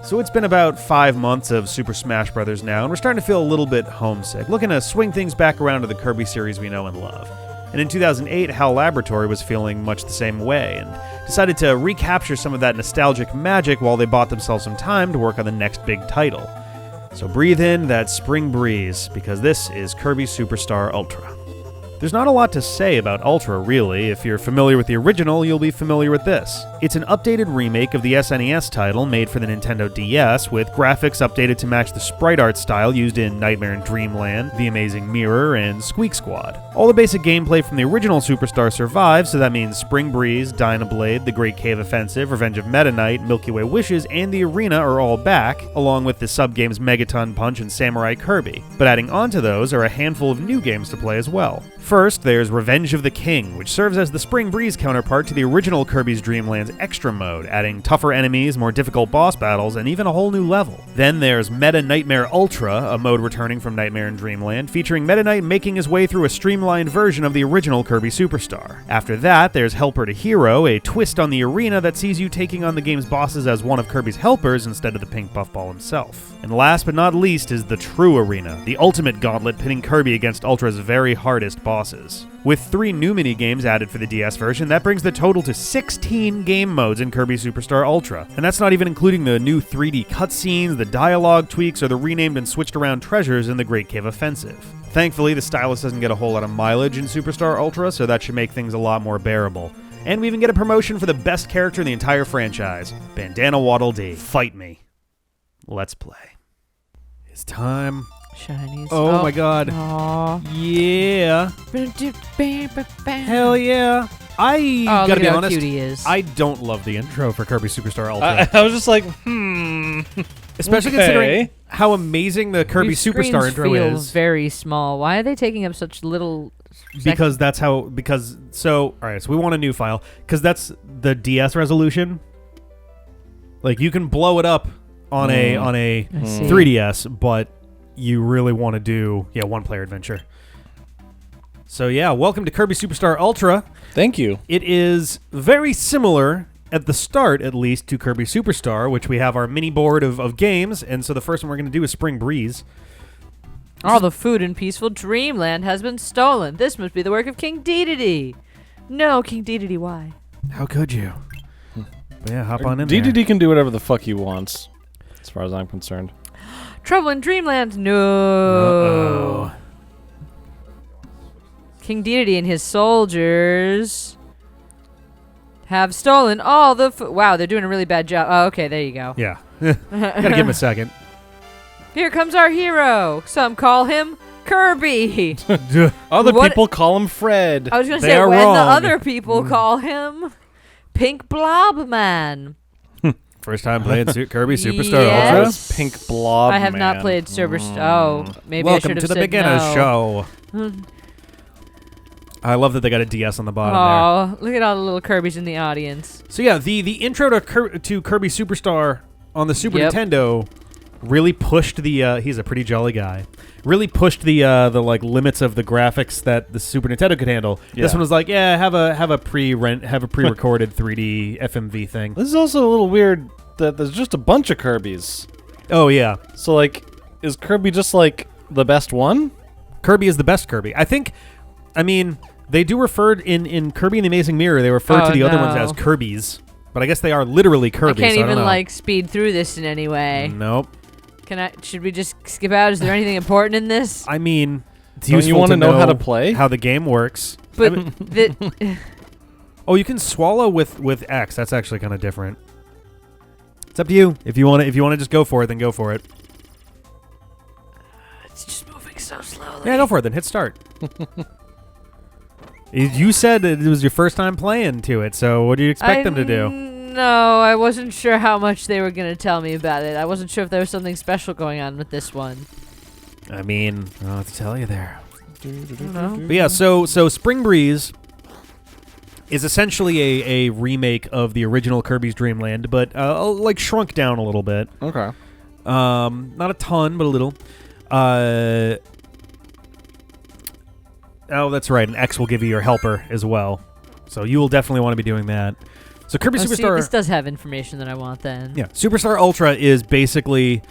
So it's been about 5 months of Super Smash Bros. Now, and we're starting to feel a little bit homesick, looking to swing things back around to the Kirby series we know and love. And in 2008, HAL Laboratory was feeling much the same way, and decided to recapture some of that nostalgic magic while they bought themselves some time to work on the next big title. So breathe in that spring breeze, because this is Kirby Super Star Ultra. There's not a lot to say about Ultra, really. If you're familiar with the original, you'll be familiar with this. It's an updated remake of the SNES title made for the Nintendo DS, with graphics updated to match the sprite art style used in Nightmare in Dreamland, The Amazing Mirror, and Squeak Squad. All the basic gameplay from the original Superstar survives, so that means Spring Breeze, Dynablade, The Great Cave Offensive, Revenge of Meta Knight, Milky Way Wishes, and the Arena are all back, along with the sub-games Megaton Punch and Samurai Kirby. But adding on to those are a handful of new games to play as well. First, there's Revenge of the King, which serves as the Spring Breeze counterpart to the original Kirby's Dream Land's Extra Mode, adding tougher enemies, more difficult boss battles, and even a whole new level. Then there's Meta Nightmare Ultra, a mode returning from Nightmare in Dreamland, featuring Meta Knight making his way through a streamlined version of the original Kirby Superstar. After that, there's Helper to Hero, a twist on the arena that sees you taking on the game's bosses as one of Kirby's helpers instead of the pink puffball himself. And last but not least is the True Arena, the ultimate gauntlet pitting Kirby against Ultra's very hardest bosses. With 3 new minigames added for the DS version, that brings the total to 16 game modes in Kirby Superstar Ultra. And that's not even including the new 3D cutscenes, the dialogue tweaks, or the renamed and switched around treasures in the Great Cave Offensive. Thankfully, the stylus doesn't get a whole lot of mileage in Superstar Ultra, so that should make things a lot more bearable. And we even get a promotion for the best character in the entire franchise, Bandana Waddle Dee. Fight me. Let's play. It's time. Shinies. Oh my god. Aww. Yeah. Hell yeah. I gotta be honest, cute he is. I don't love the intro for Kirby Superstar Ultra. I was just like, Especially considering how amazing the Kirby Your Superstar screens intro feel is. very small. Why are they taking up such little... Because that's how, alright, so we want a new file, because that's the DS resolution. Like, you can blow it up on a 3DS, but you really want to do, one-player adventure. So yeah, welcome to Kirby Superstar Ultra. Thank you. It is very similar, at the start at least, to Kirby Superstar, which we have our mini board of games, and so the first one we're going to do is Spring Breeze. All the food in peaceful Dreamland has been stolen. This must be the work of King Dedede. No, King Dedede, why? How could you? But yeah, hop on in there. Dedede can do whatever the fuck he wants, as far as I'm concerned. Trouble in Dreamland? No. Uh-oh. King Dedede and his soldiers have stolen all the food. Wow, they're doing a really bad job. Oh, okay, there you go. Yeah. Gotta give him a second. Here comes our hero. Some call him Kirby. Other people call him Fred. I was going to They say, are when wrong. the other people call him Pink Blob Man. First time playing Kirby Superstar Yes. Ultra. Pink Blob I have not Man. played Super... Oh, maybe I Welcome should have to the said beginner's no. show. I love that they got a DS on the bottom Oh, look at all the little Kirbys in the audience. there. So yeah, the intro to Kirby Superstar on the Super Yep. Nintendo really pushed the he's a pretty jolly guy. Really pushed the like limits of the graphics that the Super Nintendo could handle. Yeah. This one was like, yeah, have a pre-recorded 3D FMV thing. This is also a little weird that there's just a bunch of Kirbys. Oh yeah. So like, is Kirby just like the best one? Kirby is the best Kirby. I mean, they do refer in Kirby and the Amazing Mirror, they refer to the other ones as Kirby's. But I guess they are literally Kirby. I can't so even I don't know. like speed through this in any way. Nope. Should we just skip out? Is there anything important in this? I mean, it's Don't you useful want to to know how to play? How the game works. But I mean, oh, you can swallow with X. That's actually kind of different. It's up to you. If you want to just go for it, then go for it. it's just moving so slowly. Yeah, go for it. Then hit start. You said it was your first time playing to it, so what do you expect them to do? No, I wasn't sure how much they were going to tell me about it. I wasn't sure if there was something special going on with this one. I mean, I'll have to tell you there. No. But yeah, so Spring Breeze is essentially a remake of the original Kirby's Dream Land, but like shrunk down a little bit. Okay. Not a ton, but a little. Oh, that's right. An X will give you your helper as well. So you will definitely want to be doing that. So Kirby See, Superstar... this does have information that I want then. Yeah, Superstar Ultra is basically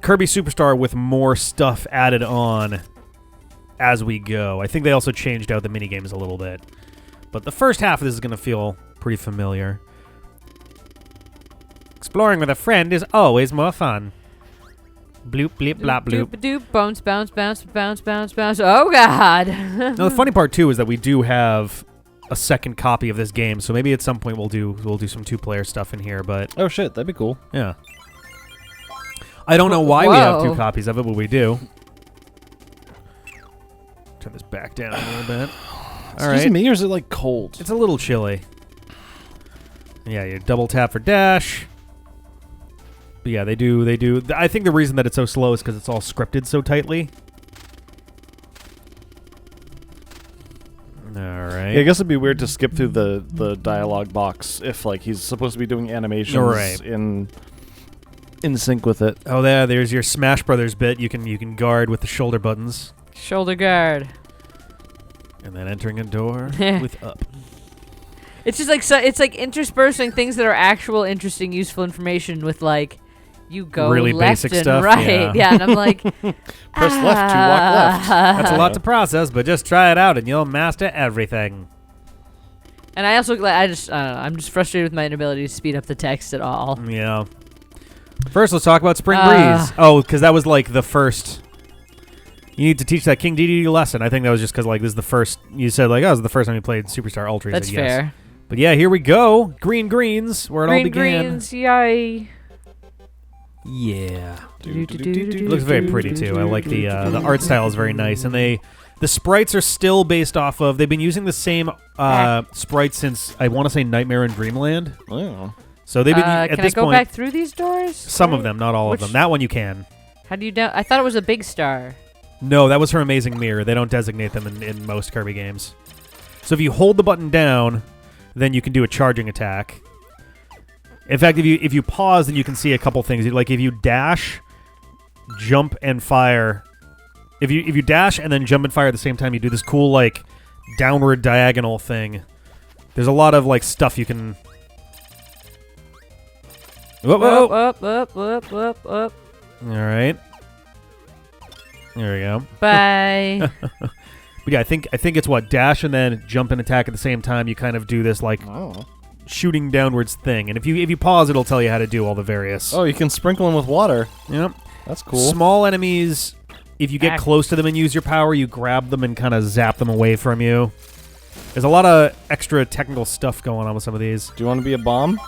Kirby Superstar with more stuff added on as we go. I think they also changed out the minigames a little bit. But the first half of this is going to feel pretty familiar. Exploring with a friend is always more fun. Bloop, bleep, blop, bloop. Doop, bounce, bounce, bounce, bounce, bounce, bounce. Oh, God. Now, the funny part, too, is that we do have a second copy of this game, so maybe at some point we'll do some two-player stuff in here, but... Oh, shit. That'd be cool. Yeah. I don't know why we have two copies of it, but we do. Turn this back down a little bit. All right. Excuse me, or is it, like, cold? It's a little chilly. Yeah, you double tap for dash. But yeah, they do. I think the reason that it's so slow is because it's all scripted so tightly. All right. Yeah, I guess it'd be weird to skip through the dialogue box if, like, he's supposed to be doing animations in sync with it. Oh, there's your Smash Brothers bit. You can guard with the shoulder buttons. Shoulder guard. And then entering a door with up. It's just like it's like interspersing things that are actual interesting, useful information with like you go really left basic and stuff, right. Yeah, and I'm like, Press left to walk left. That's a lot to process, but just try it out and you'll master everything. And I also I'm just frustrated with my inability to speed up the text at all. Yeah. First, let's talk about Spring Breeze. Oh, because that was like the first. You need to teach that King Dedede lesson. I think that was just because like this is the first. You said like, oh, this is the first time you played Superstar Ultra. That's said, yes. fair. But yeah, here we go. Green greens, where it all began. Greens, yay. Yeah. It looks very pretty too. I like the art style is very nice, and the sprites are still based off of. They've been using the same sprites since I want to say Nightmare in Dreamland. Oh. So they've been at can this I go point. back through these doors? Some of them, not all of them. That one you can. How do you know? I thought it was a big star. No, that was her Amazing Mirror. They don't designate them in most Kirby games. So if you hold the button down, then you can do a charging attack. In fact, if you pause, then you can see a couple things. Like if you dash, jump, and fire. If you dash and then jump and fire at the same time, you do this cool like downward diagonal thing. There's a lot of like stuff you can. Whoop, whoop. Up. All right. There we go. Bye. But yeah, I think it's what dash and then jump and attack at the same time. You kind of do this like shooting downwards thing, and if you pause, it'll tell you how to do all the various. Oh, you can sprinkle them with water. Yep, that's cool. Small enemies, if you get close to them and use your power, you grab them and kind of zap them away from you. There's a lot of extra technical stuff going on with some of these. Do you want to be a bomb?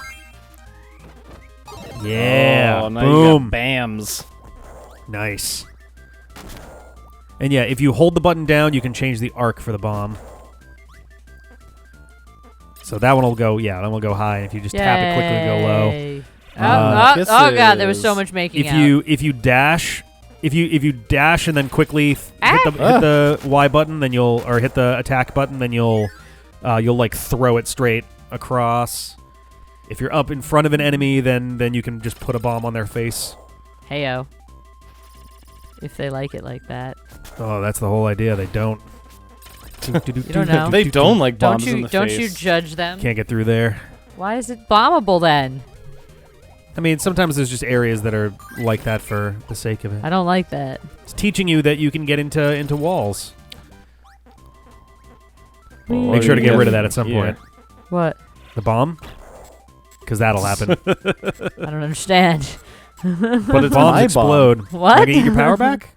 Yeah, oh, now boom, you got BAMs. Nice. And yeah, if you hold the button down, you can change the arc for the bomb. So that one will go, that one will go high. If you just tap it quickly and go low. Oh god, there was so much making out. If you dash and then quickly hit the Y button, then or hit the attack button, then you'll like throw it straight across. If you're up in front of an enemy, then you can just put a bomb on their face. Heyo. If they like it like that. Oh, that's the whole idea. They don't. You don't know. They don't like bombs in the face. Don't you judge them? Can't get through there. Why is it bombable then? I mean, sometimes there's just areas that are like that for the sake of it. I don't like that. It's teaching you that you can get into walls. Make sure to get rid of that at some point. What? The bomb? Because that'll happen. I don't understand. But it's bombs explode. What? Are you gonna eat your power back?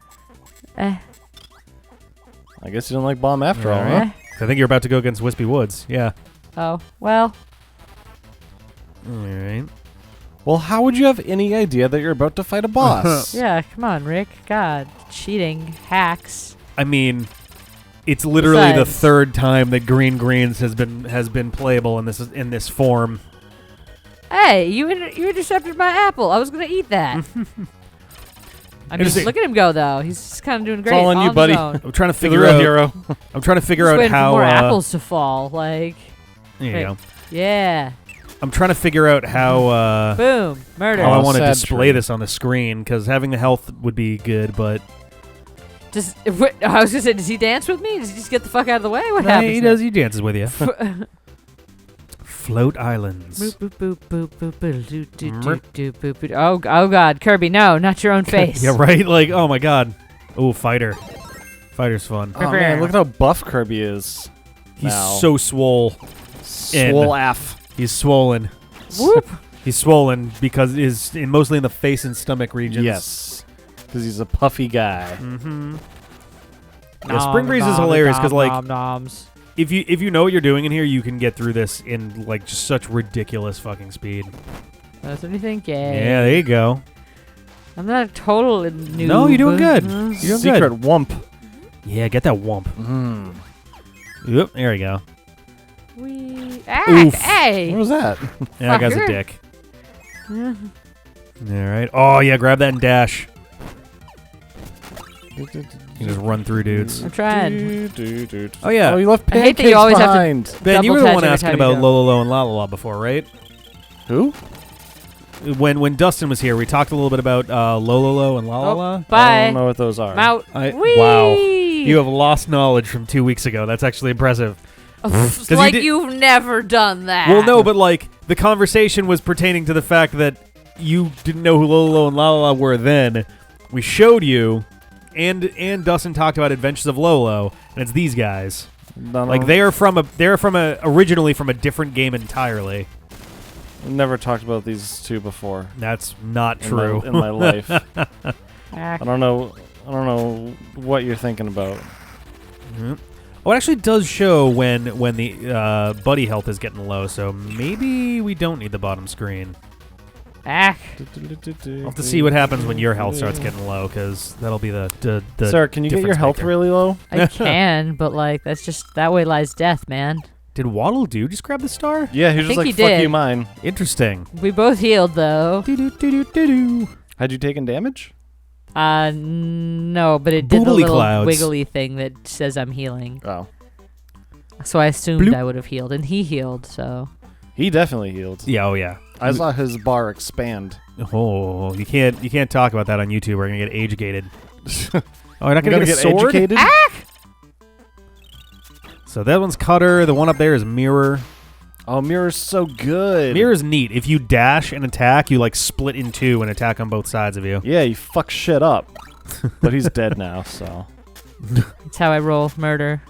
I guess you don't like bomb after all, huh? I think you're about to go against Whispy Woods. Yeah. Oh, well. All right. Well, how would you have any idea that you're about to fight a boss? Yeah, come on, Rick. God, cheating, hacks. I mean, it's literally the third time that Green Greens has been playable in this form. Hey, you intercepted my apple. I was gonna eat that. I mean, look at him go though. He's kind of doing great. It's all on you, buddy. I'm trying to figure out. Hero. I'm trying to figure out how. For more apples to fall. Like. There you go. Yeah. I'm trying to figure out how. Boom! Murder. How I want to display this on the screen because having the health would be good, but. I was gonna say, does he dance with me? Does he just get the fuck out of the way? What happens? He does. He dances with you. Float islands. Boop, boop, boop, boop, boop, boop, doo, doo, doo, doo, boop, boop. Oh God, Kirby, no, not your own face. Yeah, right? Like, oh my god. Oh, fighter. Fighter's fun. Oh man, look at how buff Kirby is. He's now. so swole. Swole af. He's swollen. Whoop. He's swollen because mostly in the face and stomach regions. Yes. Because he's a puffy guy. Mm-hmm. Yeah, Spring Breeze is hilarious because, like, if you know what you're doing in here, you can get through this in, like, just such ridiculous fucking speed. That's what you think, Yeah, there you go. I'm not a total noob. No, you're doing good. You're doing Secret good. wump. Yeah, get that wump. Yep, there we go. Oof. Hey! What was that? Yeah, that guy's a Fucker. dick. All right. Oh, yeah, grab that and dash. You can just run through dudes. I'm trying. Oh, yeah. Oh, you left I hate pancakes that you always have to behind. Ben, you were double the touch one every asking time you about go. Lolo and Lalala before, right? Who? When Dustin was here, we talked a little bit about Lololo and Lalala. I Bye. don't know what those are. I'm out. Wow. You have lost knowledge from 2 weeks ago. That's actually impressive. It's 'Cause like you you've never done that. Well, no, but like the conversation was pertaining to the fact that you didn't know who Lolo and Lalala were then. We showed you, and Dustin talked about Adventures of Lolo, and it's these guys. Like they're originally from a different game entirely. I've never talked about these two before. That's not true in my life. Ah. I don't know what you're thinking about. Mm-hmm. Oh, it actually does show when the buddy health is getting low, so maybe we don't need the bottom screen. Ah. We'll have to see what happens when your health starts getting low, because that'll be the Sir, can you get your difference health maker. really low? I can, but like that's just that way lies death, man. Did Waddle Doo just grab the star? Yeah, he was just think like, he fuck did. you, mine. Interesting. We both healed though. Do-do-do-do-do-do. Had you taken damage? No, but it did the Boodly little clouds. wiggly thing that says I'm healing. Oh. So I assumed Bloop. I would have healed, and he healed. So He definitely healed. Yeah, oh yeah. I saw his bar expand. Oh, you can't talk about that on YouTube. We're gonna get age gated. Oh, you're not I'm gonna get a sword? educated? So that one's Cutter. The one up there is Mirror. Oh, Mirror's so good. Mirror's neat. If you dash and attack, you like split in two and attack on both sides of you. Yeah, he fucks shit up. But he's dead now, so. that's how I roll murder.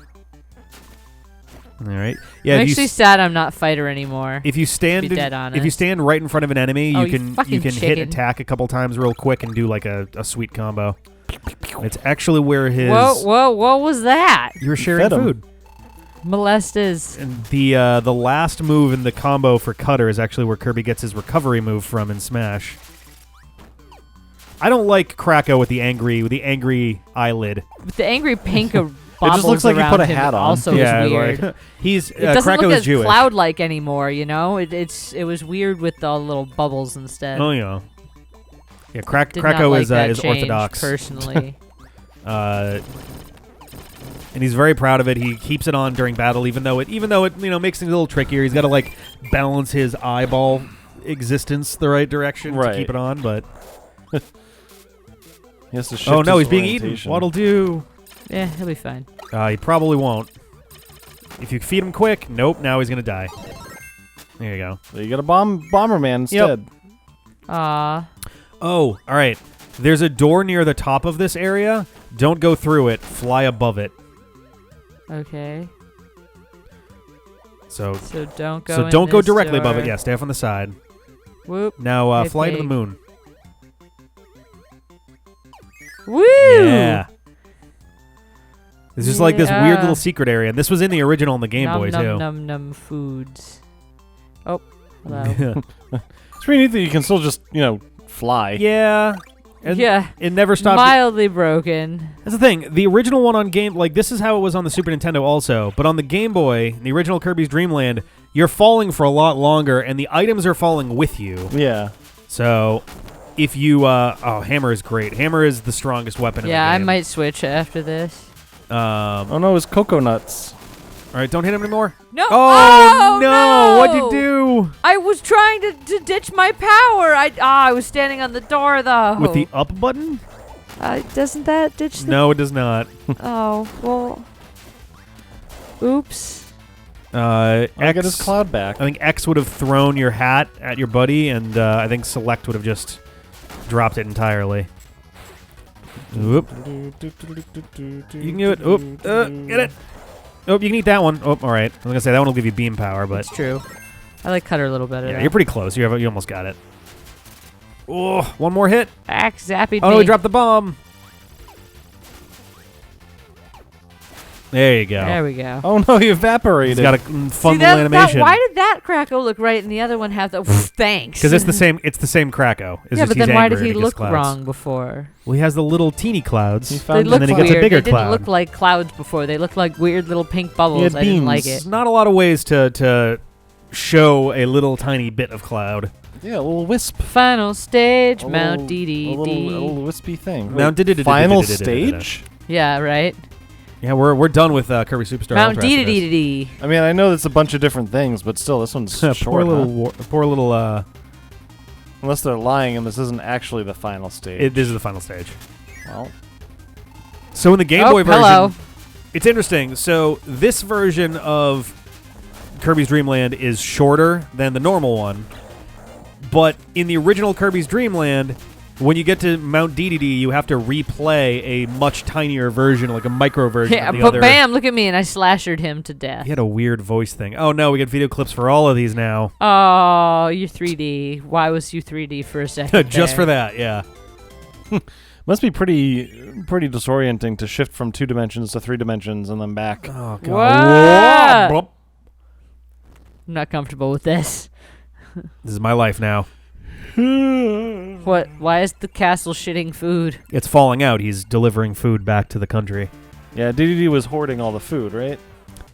All right. Yeah. I'm if you actually sad I'm not fighter anymore. If you stand, be dead honest. if you stand right in front of an enemy, Oh, you you can fucking hit chicken. attack a couple times real quick and do like a sweet combo. It's actually where his Whoa! What was that? you were sharing fed him. food. Molestas. And the last move in the combo for Cutter is actually where Kirby gets his recovery move from in Smash. I don't like Krako with the angry eyelid. With the angry pink bobbles It just looks like he around put a him hat on. Also yeah, is weird. like he's It doesn't Krako look is as Jewish. cloud-like anymore, you know. It was weird with the little bubbles instead. Oh yeah. Yeah, Did not Krako like is that change, orthodox. personally. And he's very proud of it. He keeps it on during battle, even though it makes things a little trickier. He's got to like balance his eyeball existence the right direction to keep it on. But He has to shift oh no, his he's being eaten. orientation. What'll do? Yeah, he'll be fine. He probably won't. If you feed him quick, nope. Now he's gonna die. There you go. So you got a Bomberman instead. Aw. Oh, all right. There's a door near the top of this area. Don't go through it. Fly above it. Okay. So don't go. don't go this directly above it. door. Yeah, stay off on the side. Whoop. Now Hey, fly to the pig. moon. Woo! Yeah. It's just like this weird Yeah. little secret area. And this was in the original on the Game num, Boy, num, too. Num foods. Oh, hello. It's pretty neat that you can still just, fly. Yeah. And yeah. it never stopped. Mildly broken. That's the thing. The original one on Game... Like, this is how it was on the Super Nintendo also. But on the Game Boy, the original Kirby's Dream Land, you're falling for a lot longer, and the items are falling with you. Yeah. So, if you... Hammer is great. Hammer is the strongest weapon Yeah, in I the game. might switch after this. Oh no, it's Cocoa Nuts. All right, don't hit him anymore. No. Oh, no! What'd you do? I was trying to ditch my power. I was standing on the door though. With the up button? Doesn't that ditch the... No, it does not. Oh, well. Oops. I get his cloud back. I think X would have thrown your hat at your buddy, and I think select would have just dropped it entirely. Oop. You can do it. Oop. Get it. Oh, you can eat that one. Oh, all right. I was going to say, that one will give you beam power, but... That's true. I like Cutter a little better. Yeah, you're pretty close. You almost got it. Oh, one more hit. Axe zapped Oh, no, he dropped the bomb. There you go. There we go. Oh, no, he evaporated. He's got a fun See, little that, animation. why did that Krako look right and the other one have the thanks? Because it's the same. It's the same Krako. It's Yeah, just but he's then why angry did he and look gets clouds. wrong before? Well, he has the little teeny clouds. He They found looked and then he weird. gets a bigger They didn't cloud. look like clouds before. They looked like weird little pink bubbles. had I didn't like beams. it. There's not a lot of ways to show a little tiny bit of cloud. Yeah, a little wisp. Final stage, A Mount little- a Dedede. little wispy thing. Mount Wait, Dedede. final stage? Yeah, right. Yeah, we're done with Kirby Super Star Mount Ultra after this. Dedede. I mean, I know that's a bunch of different things, but still, this one's short. poor little. Unless they're lying and this isn't actually the final stage. This is the final stage. Well, So in the Game Oh, Boy version, hello. it's interesting. So this version of Kirby's Dream Land is shorter than the normal one, but in the original Kirby's Dream Land, when you get to Mount Dedede, you have to replay a much tinier version, like a micro version Yeah, of the but other. bam! Look at me, and I slashered him to death. He had a weird voice thing. Oh no, we get video clips for all of these now. Oh, you're 3D. Why was you 3D for a second? Just for there? that, yeah. must be pretty disorienting to shift from 2 dimensions to 3 dimensions and then back. Oh god. What? Whoa, I'm not comfortable with this. this is my life now. What? Why is the castle shitting food? It's falling out. He's delivering food back to the country. Yeah, DDD was hoarding all the food, right?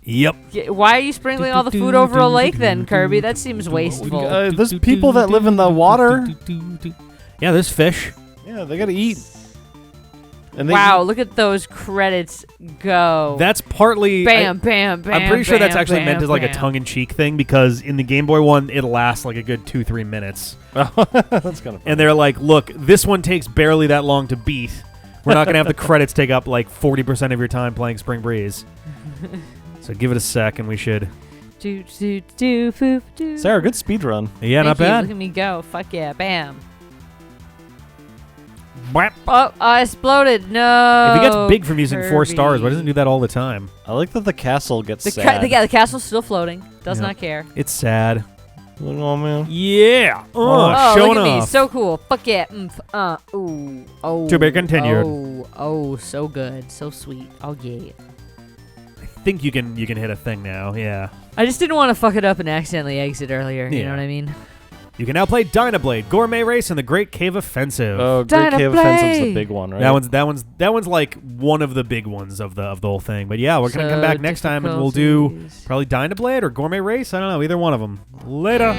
Yep. Yeah, why are you sprinkling all the food over a lake then, Kirby? That seems wasteful. There's people that live in the water. Yeah, there's fish. Yeah, they gotta eat. And they Wow, look at those credits go. That's partly. bam, bam, bam. I'm pretty sure that's bam, actually bam, meant as like a bam. tongue-in-cheek thing because in the Game Boy one, it lasts like a good 2-3 minutes. that's kind of funny. And they're like, look, this one takes barely that long to beat. We're not going to have the credits take up like 40% of your time playing Spring Breeze. So give it a sec and we should... Do, do, do, foop, do. Sarah, good speed run. Yeah, not Thank you. bad. Look at me go. Fuck yeah, bam. Bwap. Oh, I exploded. No. If he gets big from using 4 stars, Kirby. why doesn't he do that all the time? I like that the castle gets The, sad. the castle's still floating. Does Yeah. not care. It's sad. Oh, man. Yeah. Oh, showing look at me. off. So cool. Fuck yeah. Ooh. Oh. To be continued. Oh, so good. So sweet. Oh, yeah. I think you can hit a thing now. Yeah. I just didn't want to fuck it up and accidentally exit earlier. You Yeah. know what I mean? You can now play Dynablade, Gourmet Race, and the Great Cave Offensive. Oh, Great Cave Dynablade. Offensive's the big one, right? That one's like one of the big ones of the whole thing. But yeah, we're gonna come back next time and we'll do difficulties. probably Dynablade or Gourmet Race. I don't know, either one of them. Later.